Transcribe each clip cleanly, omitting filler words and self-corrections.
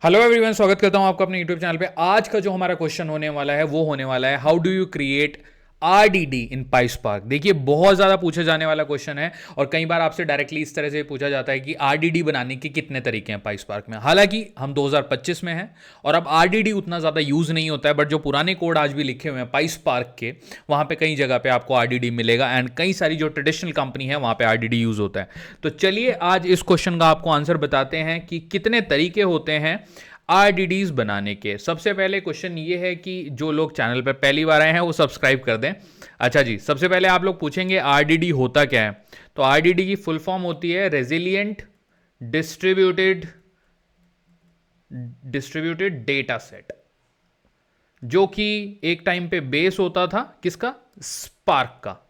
Hello everyone, स्वागत करता हूं आपका अपने यूट्यूब चैनल पे। आज का जो हमारा क्वेश्चन होने वाला है वो होने वाला है how do you create RDD in PySpark. देखिए, बहुत ज्यादा पूछा जाने वाला क्वेश्चन है और कई बार आपसे डायरेक्टली इस तरह से पूछा जाता है कि आरडीडी बनाने के कितने तरीके हैं पाइस्पार्क में। हालांकि हम 2025 में हैं और अब आरडीडी उतना ज्यादा यूज नहीं होता है, बट जो पुराने कोड आज भी लिखे हुए हैं पाइस्पार्क के, वहां पे कई जगह पे आपको आरडीडी मिलेगा एंड कई सारी जो ट्रेडिशनल कंपनी है वहां पे आरडीडी यूज होता है। तो चलिए आज इस क्वेश्चन का आपको आंसर बताते हैं कि कितने तरीके होते हैं आरडीडीज बनाने के। सबसे पहले क्वेश्चन ये है कि जो लोग चैनल पर पहली बार आए हैं वो सब्सक्राइब कर दें। अच्छा जी, सबसे पहले आप लोग पूछेंगे आरडीडी होता क्या है। तो आरडीडी की फुल फॉर्म होती है रेजिलिएंट डिस्ट्रीब्यूटेड डेटा सेट, जो कि एक टाइम पे बेस होता था किसका? स्पार्क का।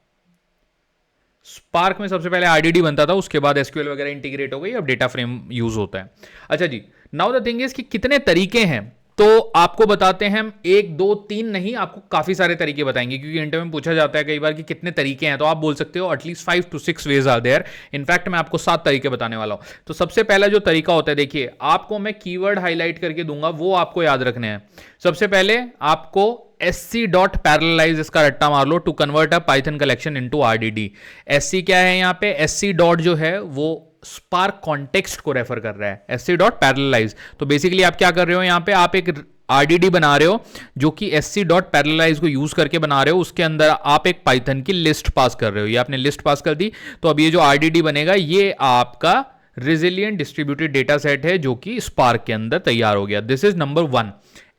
स्पार्क में सबसे पहले आरडीडी बनता था, उसके बाद एसक्यूएल वगैरह इंटीग्रेट हो गई, अब डेटा फ्रेम यूज होता है। अच्छा जी, नाउ द थिंग इज कि कितने तरीके हैं, तो आपको बताते हैं हम। एक दो तीन नहीं, आपको काफी सारे तरीके बताएंगे, क्योंकि इंटरव्यू में पूछा जाता है कई बार कि कितने तरीके हैं, तो आप बोल सकते हो at least 5 to 6 ways are there. In fact मैं आपको 7 तरीके बताने वाला हूं। तो सबसे पहला जो तरीका होता है, देखिए आपको मैं कीवर्ड हाईलाइट करके दूंगा, वो आपको याद रखने हैं। सबसे पहले आपको sc.parallelize इसका रट्टा मार लो to convert a Python collection into RDD. sc क्या है यहाँ पे? sc डॉट जो है वो स्पार्क कॉन्टेक्स्ट को रेफर कर रहा है, sc.parallelize। तो बेसिकली आप क्या कर रहे हो, यहाँ पे आप एक आरडीडी बना रहे हो जो कि sc.parallelize को यूज करके बना रहे हो। उसके अंदर आप एक पाइथन की लिस्ट पास कर रहे हो, ये आपने लिस्ट पास कर दी। तो अब ये जो आरडीडी बनेगा ये आपका रेजिलिएंट डिस्ट्रीब्यूटेड डेटा सेट है जो कि स्पार्क के अंदर तैयार हो गया। This is number 1,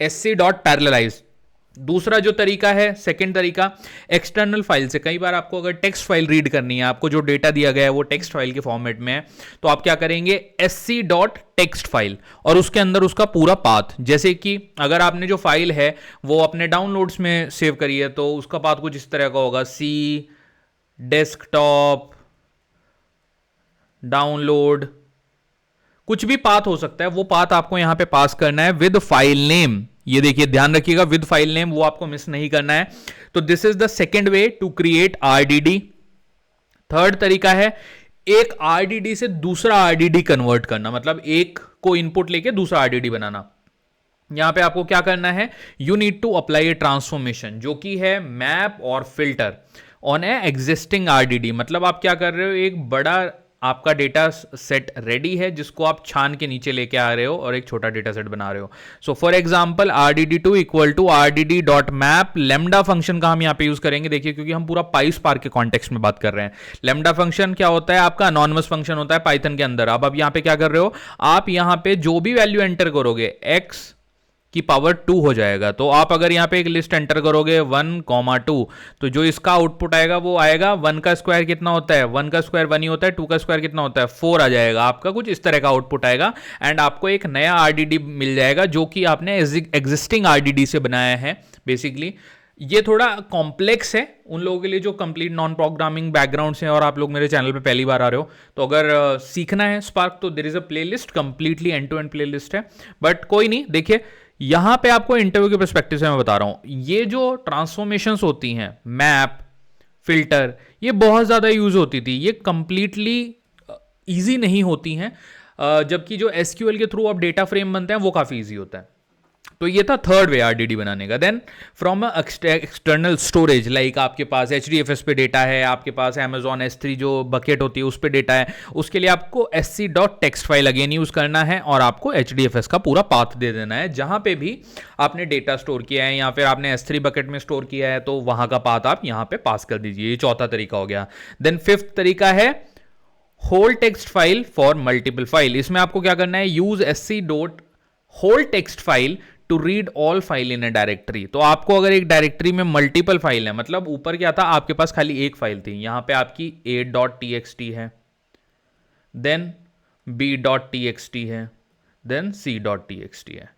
sc.parallelize। दूसरा जो तरीका है, सेकंड तरीका, एक्सटर्नल फाइल से। कई बार आपको अगर टेक्स्ट फाइल रीड करनी है, आपको जो डेटा दिया गया है वो टेक्स्ट फाइल के फॉर्मेट में है, तो आप क्या करेंगे? sc.text फाइल और उसके अंदर उसका पूरा पाथ। जैसे कि अगर आपने जो फाइल है वो अपने डाउनलोड्स में सेव करी है, तो उसका पाथ कुछ इस तरह का होगा, सी डेस्कटॉप डाउनलोड, कुछ भी पाथ हो सकता है। वो पाथ आपको यहां पे पास करना है विद फाइल नेम। ये देखिए, ध्यान रखिएगा, विद फाइल नेम, वो आपको मिस नहीं करना है। तो this is the second way to create RDD. Third तरीका है एक आरडीडी से दूसरा आरडीडी कन्वर्ट करना, मतलब एक को इनपुट लेके दूसरा आरडीडी बनाना। यहां पे आपको क्या करना है? You need to apply a transformation, जो कि है मैप और filter on a existing RDD. मतलब आप क्या कर रहे हो, एक बड़ा आपका डेटा सेट रेडी है जिसको आप छान के नीचे लेके आ रहे हो और एक छोटा डेटा सेट बना रहे हो। So for example rdd2 equal to rdd.map lambda function का हम यहां पे यूज करेंगे। देखिए, क्योंकि हम पूरा पाइस्पार्क के कॉन्टेक्स्ट में बात कर रहे हैं। लैम्डा फंक्शन क्या होता है? आपका अनोनिमस फंक्शन होता है पाइथन के अंदर। अब यहां पे क्या कर रहे हो आप? यहां पे जो भी वैल्यू एंटर करोगे x की पावर 2 हो जाएगा। तो आप अगर यहां पे एक लिस्ट एंटर करोगे 1,2, तो जो इसका आउटपुट आएगा वो आएगा 1 का स्क्वायर कितना होता है? 1 का स्क्वायर 1 ही होता है। 2 का स्क्वायर कितना होता है? 4 आ जाएगा आपका। कुछ इस तरह का आउटपुट आएगा एंड आपको एक नया आरडीडी मिल जाएगा जो कि आपने एग्जिस्टिंग आरडीडी से बनाया है। बेसिकली ये थोड़ा कॉम्प्लेक्स है उन लोगों के लिए जो कंप्लीट नॉन प्रोग्रामिंग बैकग्राउंड से, और आप लोग मेरे चैनल पे पहली बार आ रहे हो, तो अगर सीखना है स्पार्क तो there is a playlist, completely end to end playlist है। बट कोई नहीं, देखिए यहां पे आपको इंटरव्यू के पर्सपेक्टिव से मैं बता रहा हूं, ये जो ट्रांसफॉर्मेशंस होती हैं, मैप, फिल्टर, ये बहुत ज्यादा यूज होती थी। ये कंप्लीटली इजी नहीं होती हैं, जबकि जो एसक्यूएल के थ्रू अब डेटा फ्रेम बनते हैं वो काफी इजी होता है। तो ये था थर्ड वे आरडीडी बनाने का। Then from external storage, like आपके पास एचडीएफएस पे डेटा है, आपके पास Amazon S3 जो बकेट होती है उस पे डेटा है, उसके लिए आपको sc.text फाइल अगेन यूज करना है और आपको एचडीएफएस का पूरा पाथ दे देना है जहां पे भी आपने डेटा स्टोर किया है या फिर आपने S3 बकेट में स्टोर किया है, तो वहां का पाथ आप यहां पे पास कर दीजिए। ये चौथा तरीका हो गया। देन फिफ्थ तरीका है whole text file for multiple file. इसमें आपको क्या करना है? यूज sc.होल text file to read all file in a directory. तो आपको अगर एक डायरेक्टरी में मल्टीपल फाइल है, मतलब ऊपर क्या था, आपके पास खाली एक फाइल थी, यहां पे आपकी a.txt है, देन b.txt है, देन c.txt है,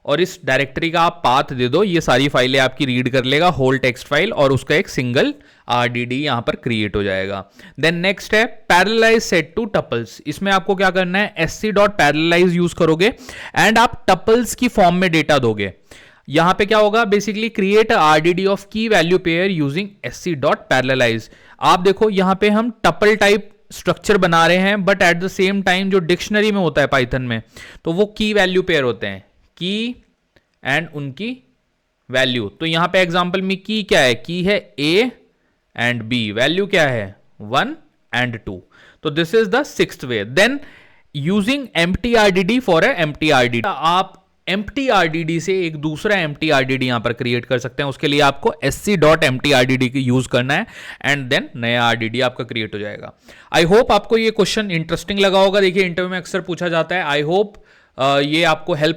और इस डायरेक्टरी का आप पाथ दे दो, ये सारी फाइलें आपकी रीड कर लेगा, होल टेक्स्ट फाइल, और उसका एक सिंगल आरडीडी यहां पर क्रिएट हो जाएगा। देन नेक्स्ट है पैरेललाइज सेट टू टपल्स। इसमें आपको क्या करना है? sc.parallelize यूज करोगे एंड आप टपल्स की फॉर्म में डेटा दोगे। यहां पे क्या होगा? बेसिकली क्रिएट आरडीडी ऑफ की वैल्यू पेयर यूजिंग sc.parallelize। आप देखो यहां पे हम टपल टाइप स्ट्रक्चर बना रहे हैं, but at the same time जो डिक्शनरी में होता है पाइथन में, तो वो की वैल्यू पेयर होते हैं। की एंड उनकी वैल्यू। तो यहां पे एग्जांपल में की क्या है, की है ए एंड बी, वैल्यू क्या है 1 एंड 2। तो this is the sixth way. Then using empty for a empty, आप एम्प्टी से एक दूसरा एम्प्टी यहां पर क्रिएट कर सकते हैं। उसके लिए आपको sc.empty की यूज करना है एंड देन नया आरडीडी आपका क्रिएट हो जाएगा। आई होप आपको ये क्वेश्चन इंटरेस्टिंग लगा होगा। देखिए इंटरव्यू में अक्सर पूछा जाता है। आई होप ये आपको हेल्प